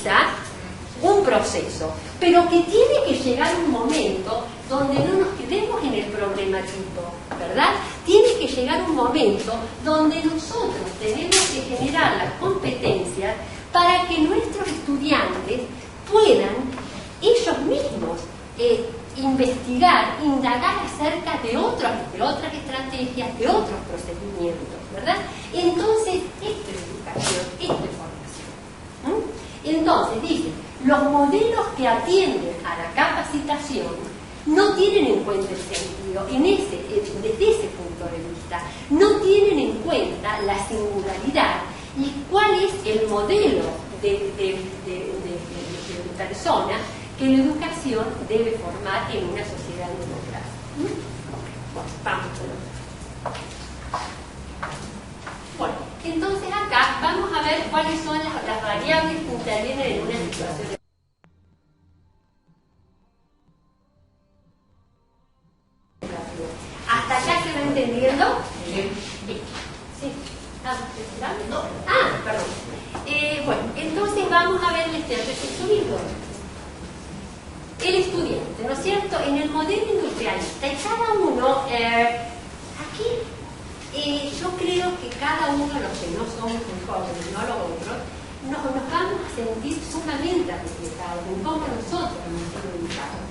garantiza un proceso, pero que tiene que llegar un momento donde no nos quedemos en el problema tipo, ¿verdad? Tiene que llegar un momento donde nosotros tenemos que generar las competencias para que nuestros estudiantes puedan ellos mismos investigar, indagar acerca de otras estrategias, de otros procedimientos, ¿verdad? Entonces, esto es educación, esto es formación. Entonces, dice, los modelos que atienden a la capacitación no tienen en cuenta el sentido, desde ese punto de vista, no tienen en cuenta la singularidad y cuál es el modelo de persona que la educación debe formar en una sociedad democrática. Vamos Bueno, entonces acá vamos a ver cuáles son las variables que intervienen en una situación de... ¿Hasta acá se va entendiendo? Sí. Perdón. Bueno, entonces vamos a ver el subido. El estudiante, ¿no es cierto? En el modelo industrialista, y cada uno, aquí, yo creo que cada uno, los que no somos jóvenes, no los otros, nos vamos a sentir sumamente reflejados en cómo nosotros hemos sido educados.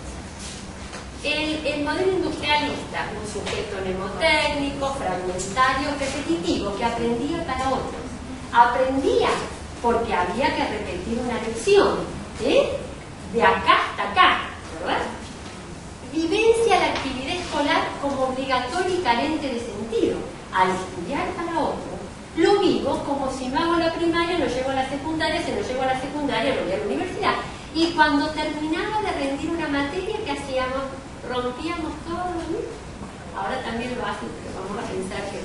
El modelo industrialista, un sujeto mnemotécnico, fragmentario, repetitivo, que aprendía para otros. Aprendía porque había que repetir una lección, de acá hasta acá, ¿verdad? Vivencia la actividad escolar como obligatoria y carente de sentido. Al estudiar para otro, lo vivo como si no hago la primaria, lo llevo a la secundaria, si no llevo a la secundaria, lo voy a la universidad. Y cuando terminaba de rendir una materia, ¿qué hacíamos? Rompíamos todo. Ahora también lo hacen, pero vamos a pensar que...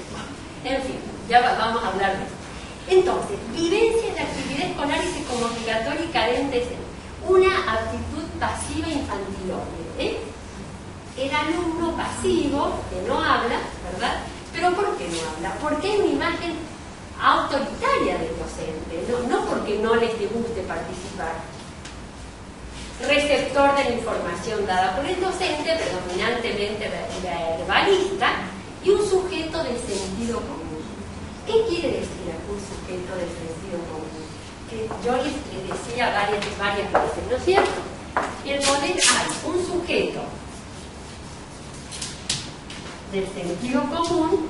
En fin, ya vamos a hablar de eso. Entonces, vivencia de actividad escolar y como obligatoria y carente de sentido. Una actitud pasiva infantiloide. El alumno pasivo, que no habla, ¿verdad? ¿Pero por qué no habla? Porque hay una imagen autoritaria del docente, no porque no les guste participar. Receptor de la información dada por el docente, predominantemente verbalista, y un sujeto del sentido común. ¿Qué quiere decir un sujeto del sentido común? Que yo les decía varias veces, ¿no es cierto? El modelo hay un sujeto del sentido común,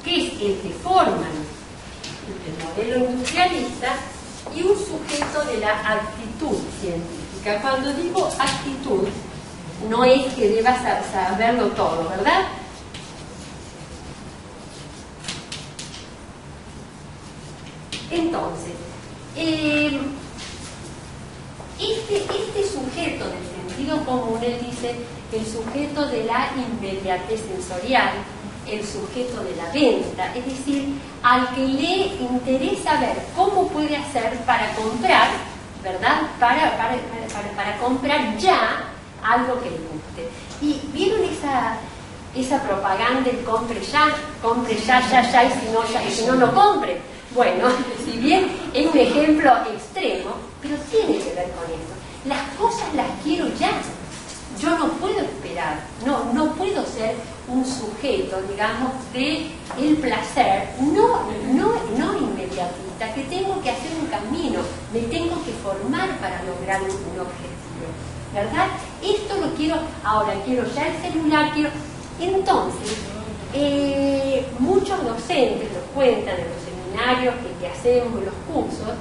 que es el que forman el modelo industrialista, y un sujeto de la actitud científica. Cuando digo actitud, no es que debas saberlo todo, ¿verdad? Entonces, este sujeto del sentido común, él dice, el sujeto de la inmediatez sensorial, el sujeto de la venta, es decir, al que le interesa ver cómo puede hacer para comprar, ¿verdad? Para comprar ya algo que le guste. Y vieron esa propaganda del compre ya, y si no, no compre. Bueno, si bien es un ejemplo extremo, pero tiene que ver con eso. Las cosas las quiero ya. Yo no puedo esperar, no puedo ser un sujeto, digamos, de el placer, no inmediatista, que tengo que hacer un camino, me tengo que formar para lograr un objetivo, ¿verdad? Esto lo quiero, ahora quiero ya el celular, quiero... Entonces, muchos docentes nos cuentan en los seminarios que hacemos, en los cursos,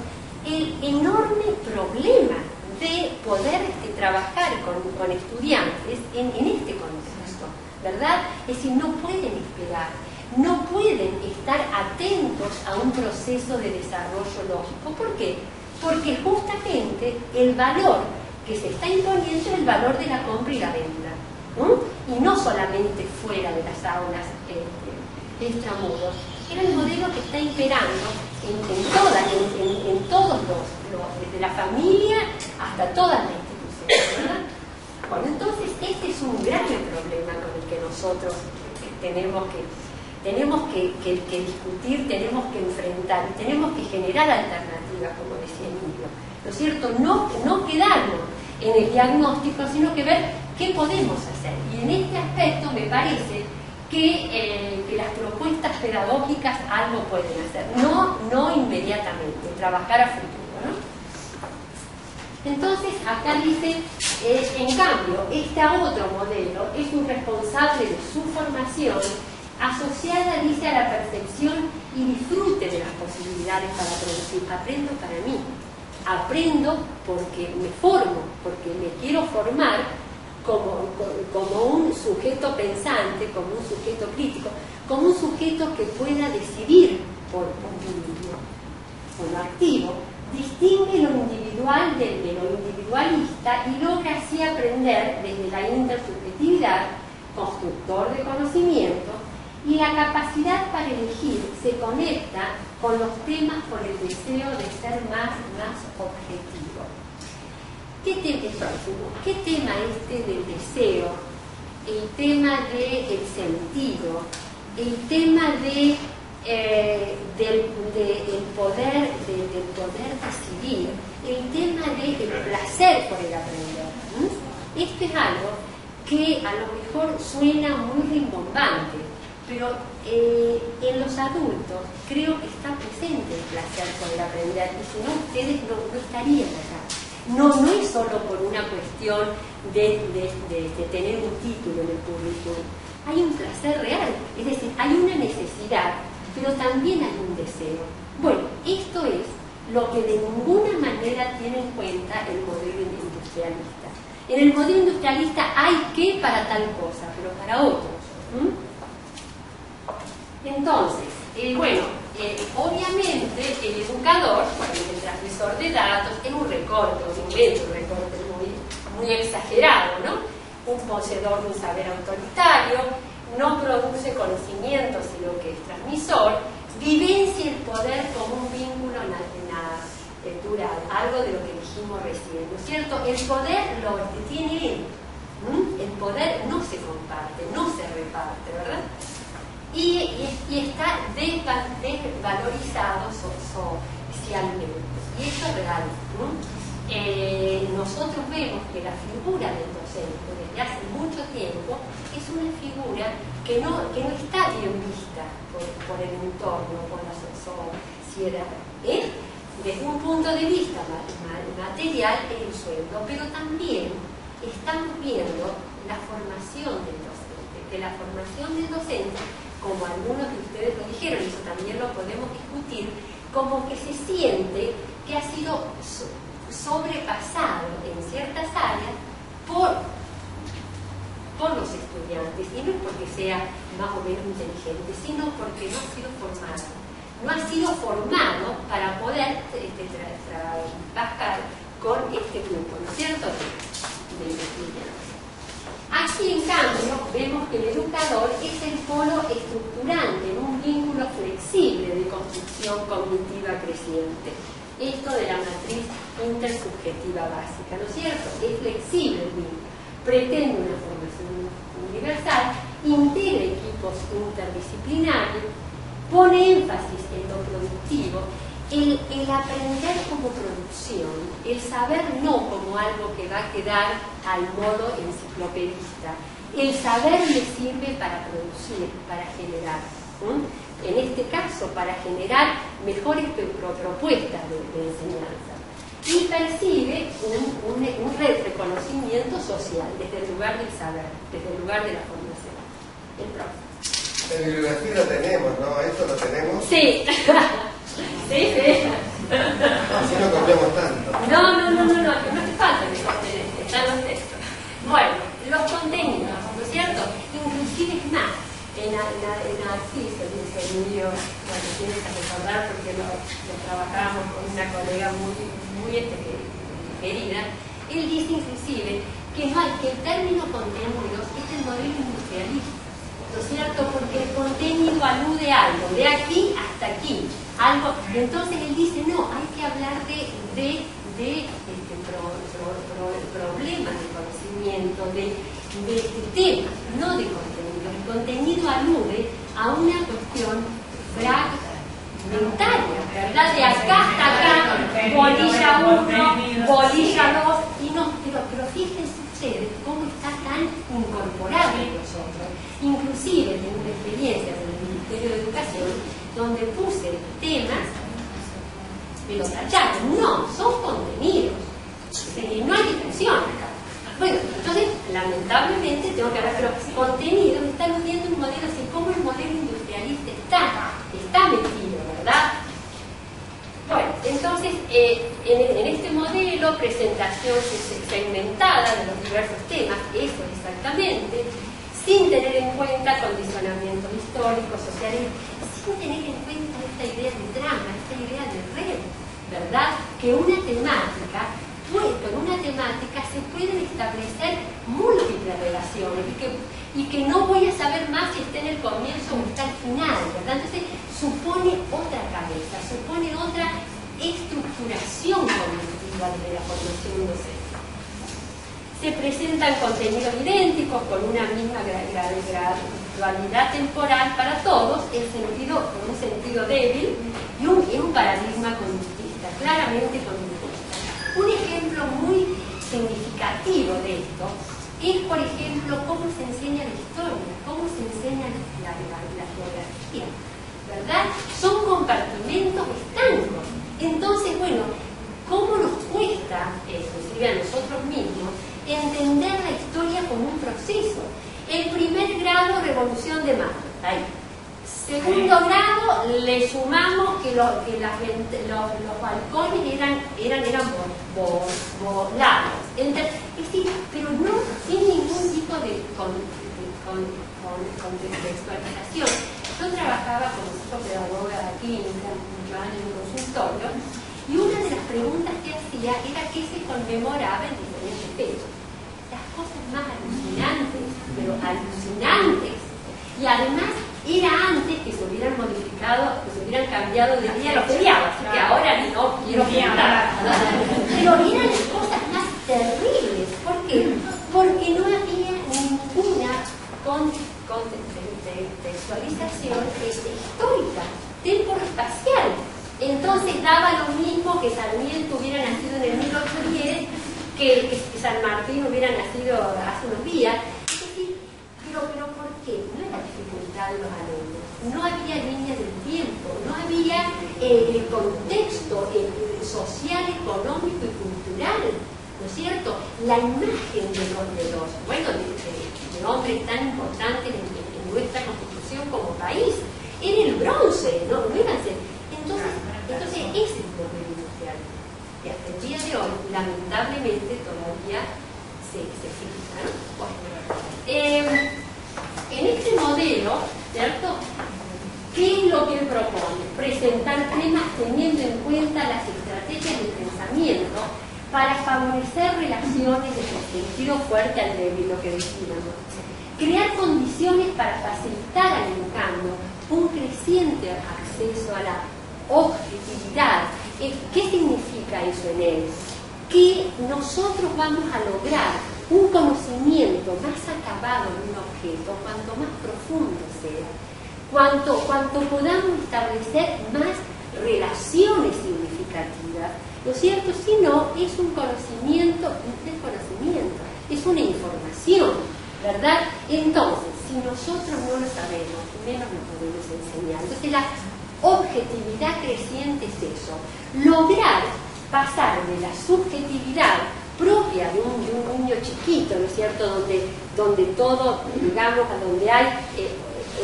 el enorme problema de poder trabajar con estudiantes en este contexto, ¿verdad? Es decir, no pueden esperar, no pueden estar atentos a un proceso de desarrollo lógico. ¿Por qué? Porque justamente el valor que se está imponiendo es el valor de la compra y la venta, y no solamente fuera de las aulas extramuros. Era el modelo que está imperando en todos desde la familia hasta todas las instituciones, ¿verdad? Bueno, entonces este es un grave problema con el que nosotros tenemos tenemos que discutir, tenemos que enfrentar, tenemos que generar alternativas, como decía Emilio, ¿no es cierto? No quedarnos en el diagnóstico, sino que ver qué podemos hacer. Y en este aspecto me parece que las propuestas pedagógicas algo pueden hacer, no inmediatamente, trabajar a futuro, ¿no? Entonces, acá dice, en cambio, este otro modelo es un responsable de su formación, asociada, dice, a la percepción y disfrute de las posibilidades para producir. Aprendo para mí, aprendo porque me formo, porque me quiero formar como un sujeto pensante, como un sujeto crítico, como un sujeto que pueda decidir por sí mismo, como activo. Distingue lo individual de lo individualista y logra así aprender desde la intersubjetividad, constructor de conocimiento, y la capacidad para elegir se conecta con los temas por el deseo de ser más objetivo. ¿Qué tema este del deseo? El tema del sentido, el tema del poder decidir, el tema del placer por el aprender. Esto es algo que a lo mejor suena muy rimbombante, pero en los adultos creo que está presente el placer por el aprender, y si no, ustedes no estarían acá. No es solo por una cuestión de tener un título en el currículum. Hay un placer real, es decir, hay una necesidad, pero también hay un deseo. Bueno, esto es lo que de ninguna manera tiene en cuenta el modelo industrialista. En el modelo industrialista hay que para tal cosa, pero para otros. Entonces, obviamente el educador, el transmisor de datos, es un recorte, obviamente un recorte muy exagerado, ¿no? Un poseedor de un saber autoritario, no produce conocimiento sino que es transmisor, vivencia el poder como un vínculo natural, algo de lo que dijimos recién, ¿no es cierto? El poder lo tiene él, el poder no se comparte, no se reparte, ¿verdad? Y está desvalorizado socialmente, y eso es real, ¿no? Nosotros vemos que la figura del docente desde hace mucho tiempo es una figura que no está bien vista por el entorno, por la sociedad. Desde un punto de vista material es el sueldo, pero también estamos viendo la formación del docente, que la formación del docente, como algunos de ustedes lo dijeron, y eso también lo podemos discutir, como que se siente que ha sido sobrepasado en ciertas áreas por los estudiantes, y no es porque sea más o menos inteligente, sino porque no ha sido formado. No ha sido formado para poder trabajar con este grupo, ¿no es cierto?, de estudiantes. Aquí, en cambio, vemos que el educador es el polo estructurante en un vínculo flexible de construcción cognitiva creciente. Esto de la matriz intersubjetiva básica, ¿no es cierto? Es flexible el vínculo, pretende una formación universal, integra equipos interdisciplinarios, pone énfasis en lo productivo, el aprender como producción, el saber no como algo que va a quedar al modo enciclopedista. El saber le sirve para producir, para generar. En este caso, para generar mejores propuestas de enseñanza. Y percibe un reconocimiento social desde el lugar del saber, desde el lugar de la formación. El profe. La bibliografía lo tenemos, ¿no? ¿Esto lo tenemos? Sí. Sí. Así no copiamos tanto. No te falta que contener, están los textos. Bueno, los contenidos, ¿no es cierto? Inclusive es más, en Narciso, dice Emilio, bueno, tienes que recordar porque lo trabajábamos con una colega muy querida, él dice inclusive que el término contenidos es el modelo industrialista, ¿no es cierto? Porque el contenido alude a algo, de aquí hasta aquí, algo. Entonces él dice, no, hay que hablar de problemas de conocimiento, de temas, no de contenido. El contenido alude a una cuestión fragmentaria, ¿verdad? De acá hasta acá, bolilla 1, bolilla 2, y no, pero fíjense ustedes cómo está tan incorporado en nosotros. Inclusive tengo una experiencia en el Ministerio de Educación donde puse temas, me lo tacharon, no, son contenidos, no hay discusión acá. Bueno, entonces, lamentablemente, tengo que hablar, pero contenidos están viendo un modelo así, como el modelo industrialista está metido, ¿verdad? Bueno, entonces, en este modelo, presentación segmentada de los diversos temas, eso exactamente, sin tener en cuenta condicionamientos históricos, sociales, sin tener en cuenta esta idea de trama, esta idea de red, ¿verdad? Que una temática, pues con una temática se pueden establecer múltiples relaciones y que no voy a saber más si está en el comienzo o está al final, ¿verdad? Entonces supone otra cabeza, supone otra estructuración cognitiva de la formación docente. Se presentan contenidos idénticos con una misma gradualidad temporal para todos, con un sentido débil y un paradigma conductista, claramente conductista. Un ejemplo muy significativo de esto es, por ejemplo, cómo se enseña la historia, cómo se enseña la geografía, ¿verdad? Son compartimentos estancos. Entonces, bueno, ¿cómo nos cuesta, inclusive a nosotros mismos, entender la historia como un proceso? El primer grado, revolución de mayo, ahí. Segundo grado, le sumamos que los balcones eran volados. Es decir, pero no sin ningún tipo de contextualización. Yo trabajaba como psicopedagoga clínica muchos años en un consultorio, y una de las preguntas que hacía era qué se conmemoraba en diferentes fechas. Las cosas más alucinantes, pero alucinantes. Y además era antes que se hubieran modificado, que se hubieran cambiado de día los feriados, así que ahora no quiero contar. Pero eran las cosas más terribles. ¿Por qué? Porque no había ninguna contextualización histórica, temporoespacial. Entonces daba lo mismo que Sarmiento hubiera nacido en el 1810, que San Martín hubiera nacido hace unos días. Es decir, pero ¿por qué? No era dificultad de los alumnos, no había línea del tiempo, no había el contexto social, económico y cultural, ¿no es cierto? La imagen de hombres tan importantes en nuestra constitución como país era el bronce, no iban a ser. Entonces ese es el modelo industrial, que hasta el día de hoy, lamentablemente, todavía se fija, ¿no? Bueno, en este modelo, ¿cierto? ¿Qué es lo que él propone? Presentar temas teniendo en cuenta las estrategias de pensamiento para favorecer relaciones de sentido fuerte al débil, lo que decíamos. Crear condiciones para facilitar al educando un creciente acceso a la objetividad. ¿Qué significa eso en él? Que nosotros vamos a lograr un conocimiento más acabado de un objeto cuanto más profundo sea, cuanto podamos establecer más relaciones significativas, ¿no es cierto? Si no, es un conocimiento, un desconocimiento, es una información, ¿verdad? Entonces, si nosotros no lo sabemos, menos lo podemos enseñar. Entonces, la objetividad creciente es eso, lograr pasar de la subjetividad propia de un niño chiquito, ¿no es cierto?, donde todo, digamos, donde hay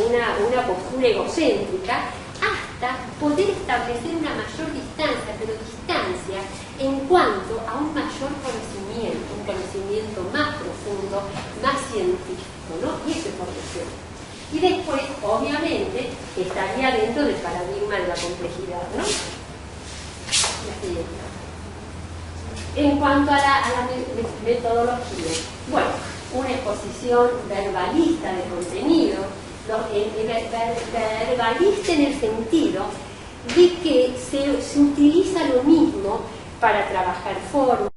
una postura egocéntrica, hasta poder establecer una mayor distancia, pero distancia en cuanto a un mayor conocimiento, un conocimiento más profundo, más científico, ¿no? Y eso es formación. Y después, obviamente, estaría dentro del paradigma de la complejidad, ¿no? La siguiente. En cuanto a la metodología, bueno, una exposición verbalista de contenido, verbalista en el sentido de que se utiliza lo mismo para trabajar formas,